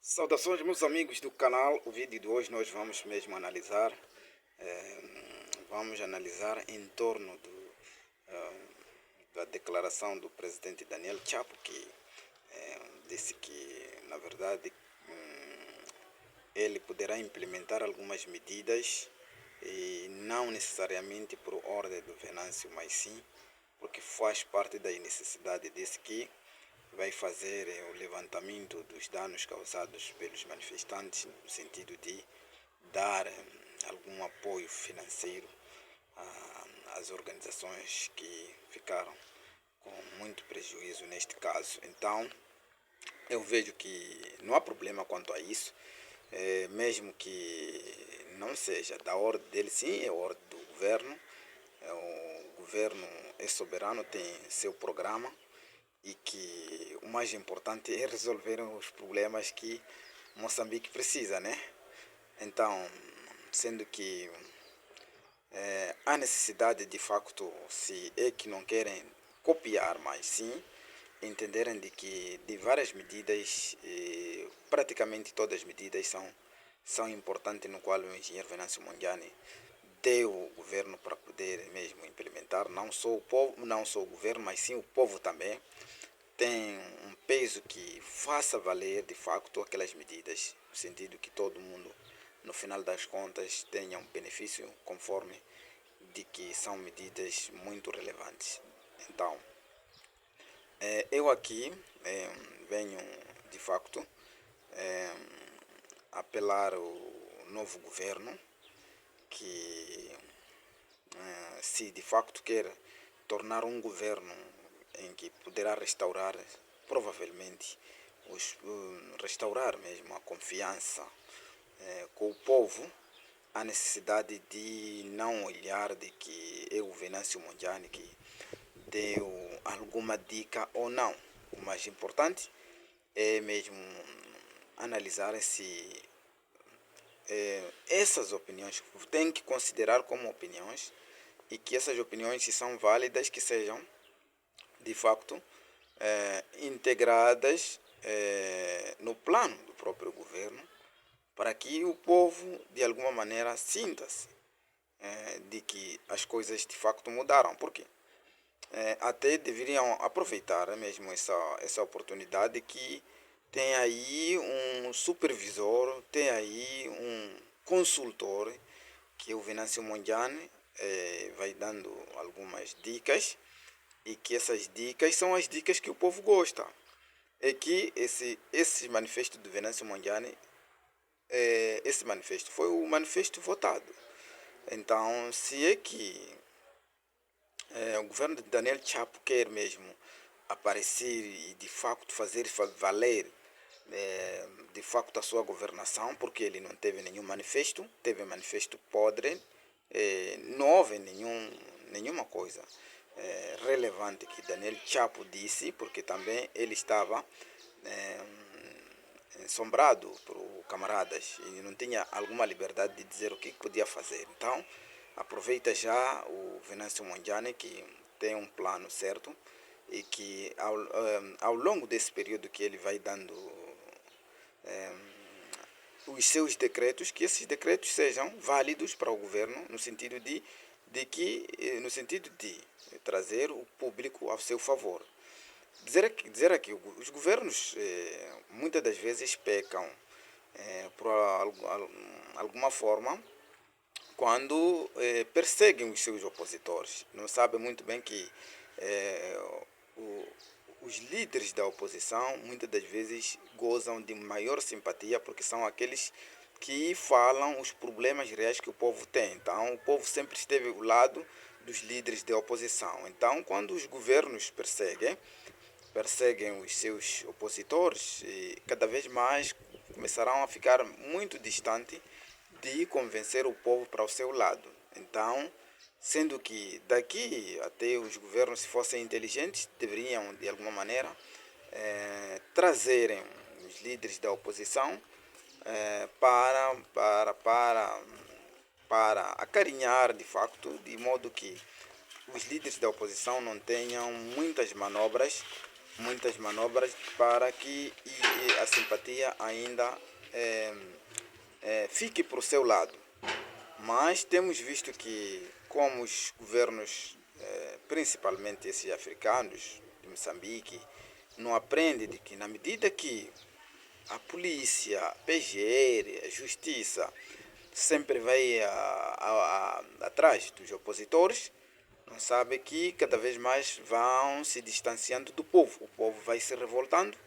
Saudações, meus amigos do canal. O vídeo de hoje nós vamos mesmo analisar, em torno da declaração do presidente Daniel Chapo, que disse que, na verdade, ele poderá implementar algumas medidas e não necessariamente por ordem do Venâncio, mas sim porque faz parte da necessidade. Disse que vai fazer o levantamento dos danos causados pelos manifestantes no sentido de dar algum apoio financeiro às organizações que ficaram com muito prejuízo neste caso. Então, eu vejo que não há problema quanto a isso, mesmo que não seja da ordem dele, sim, é a ordem do governo. O governo é soberano, tem seu programa, e que o mais importante é resolver os problemas que Moçambique precisa, né? Então, sendo que há necessidade de facto, se é que não querem copiar, mas sim entenderem de que de várias medidas, praticamente todas as medidas são importantes, no qual o engenheiro Venâncio Mondlane deu o governo para poder mesmo implementar, não só o povo, não só o governo, mas sim o povo também tem um peso que faça valer de facto aquelas medidas, no sentido que todo mundo, no final das contas, tenha um benefício conforme de que são medidas muito relevantes. Então, eu aqui venho de facto apelar ao novo governo que, se de facto quer tornar um governo em que poderá restaurar, provavelmente, restaurar mesmo a confiança com o povo, a necessidade de não olhar de que é o Venâncio Mondlane que deu alguma dica ou não. O mais importante é mesmo analisar se essas opiniões tem que considerar como opiniões, e que essas opiniões, se são válidas, que sejam de facto integradas no plano do próprio governo, para que o povo de alguma maneira sinta-se de que as coisas de facto mudaram. Porque até deveriam aproveitar mesmo essa oportunidade que tem aí um supervisor, tem aí um consultor, que é o Venâncio Mondlane, vai dando algumas dicas, e que essas dicas são as dicas que o povo gosta. É que esse manifesto do Venâncio Mondlane, esse manifesto foi o manifesto votado. Então, se é que o governo de Daniel Chapo quer mesmo aparecer e de facto fazer valer de facto a sua governação, porque ele não teve nenhum manifesto, teve manifesto podre, não houve nenhuma coisa relevante que Daniel Chapo disse, porque também ele estava ensombrado por camaradas e não tinha alguma liberdade de dizer o que podia fazer. Então, aproveita já o Venâncio Mondlane, que tem um plano certo, e que ao longo desse período que ele vai dando os seus decretos, que esses decretos sejam válidos para o governo, no sentido de trazer o público ao seu favor. Dizer aqui, os governos muitas das vezes pecam por alguma forma quando perseguem os seus opositores. Não sabem muito bem que o, os líderes da oposição muitas das vezes gozam de maior simpatia, porque são aqueles que falam os problemas reais que o povo tem. Então, o povo sempre esteve ao lado dos líderes da oposição. Então, quando os governos perseguem os seus opositores, e cada vez mais começarão a ficar muito distante de convencer o povo para o seu lado. Então, sendo que daqui até os governos, se fossem inteligentes, deveriam de alguma maneira trazerem os líderes da oposição para acarinhar de facto, de modo que os líderes da oposição não tenham muitas manobras muitas manobras para que a simpatia ainda fique para o seu lado. Mas temos visto que, como os governos, principalmente esses africanos, de Moçambique, não aprendem de que na medida que a polícia, a PGR, a justiça sempre vai atrás dos opositores, não sabe que cada vez mais vão se distanciando do povo. O povo vai se revoltando.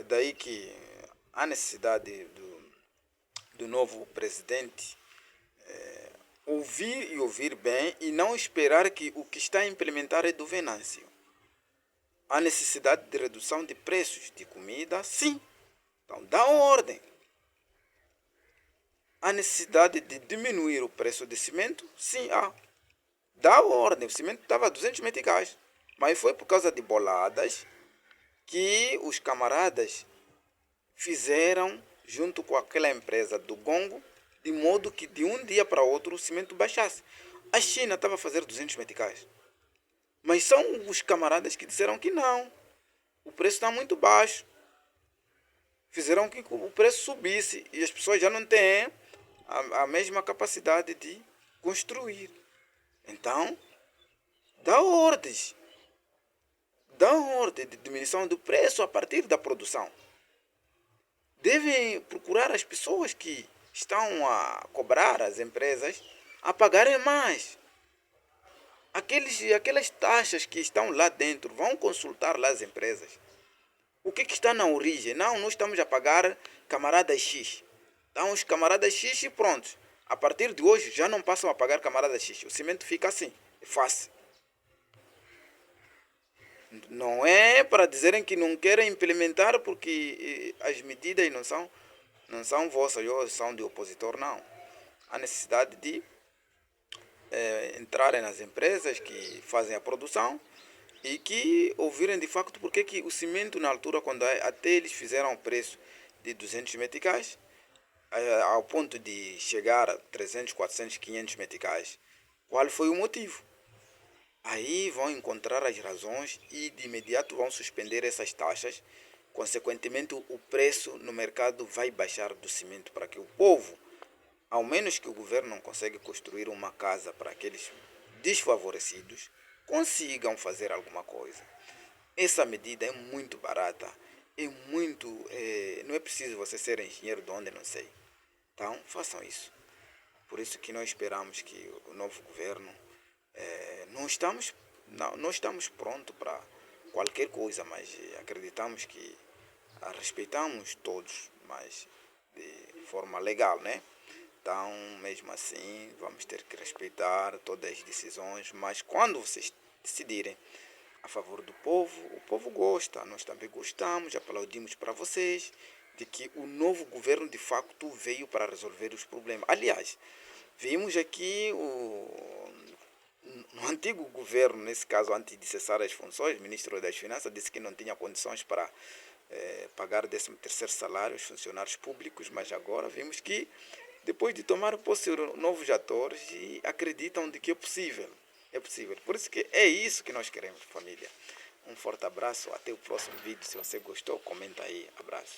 Daí que há necessidade do novo presidente ouvir e ouvir bem e não esperar que o que está a implementar é do Venâncio. Há necessidade de redução de preços de comida, sim. Então dá ordem. Há necessidade de diminuir o preço de cimento, sim, há. Dá ordem. O cimento estava a 200 meticais. Mas foi por causa de boladas que os camaradas fizeram junto com aquela empresa do Gongo, de modo que de um dia para outro o cimento baixasse. A China estava a fazer 200 meticais. Mas são os camaradas que disseram que não. O preço está muito baixo. Fizeram que o preço subisse e as pessoas já não têm a mesma capacidade de construir. Então, dá ordens. Dá ordem de diminuição do preço a partir da produção. Devem procurar as pessoas que estão a cobrar as empresas a pagarem mais. Aquelas taxas que estão lá dentro, vão consultar lá as empresas. O que está na origem? Não, nós estamos a pagar camaradas X. Então os camaradas X e pronto. A partir de hoje já não passam a pagar camaradas X. O cimento fica assim, é fácil. Não é para dizerem que não querem implementar porque as medidas não são vossas ou são de opositor, não. Há necessidade de entrarem nas empresas que fazem a produção e que ouvirem de facto porque que o cimento na altura, quando até eles fizeram o preço de 200 meticais, ao ponto de chegar a 300, 400, 500 meticais, qual foi o motivo? Aí vão encontrar as razões e de imediato vão suspender essas taxas. Consequentemente, o preço no mercado vai baixar do cimento para que o povo, ao menos que o governo não consiga construir uma casa para aqueles desfavorecidos, consigam fazer alguma coisa. Essa medida é muito barata, não é preciso você ser engenheiro de onde não sei. Então, façam isso. Por isso que nós esperamos que o novo governo, não estamos prontos para qualquer coisa, mas acreditamos que respeitamos todos, mas de forma legal, né? Então, mesmo assim, vamos ter que respeitar todas as decisões, mas quando vocês decidirem a favor do povo, o povo gosta, nós também gostamos, aplaudimos para vocês, de que o novo governo de facto veio para resolver os problemas. Aliás, vimos aqui no antigo governo, nesse caso, antes de cessar as funções, o ministro das Finanças disse que não tinha condições para pagar 13º salário aos funcionários públicos, mas agora vimos que, depois de tomar posse novos atores, e acreditam de que é possível. É possível. Por isso que é isso que nós queremos, família. Um forte abraço, até o próximo vídeo. Se você gostou, comenta aí. Abraço.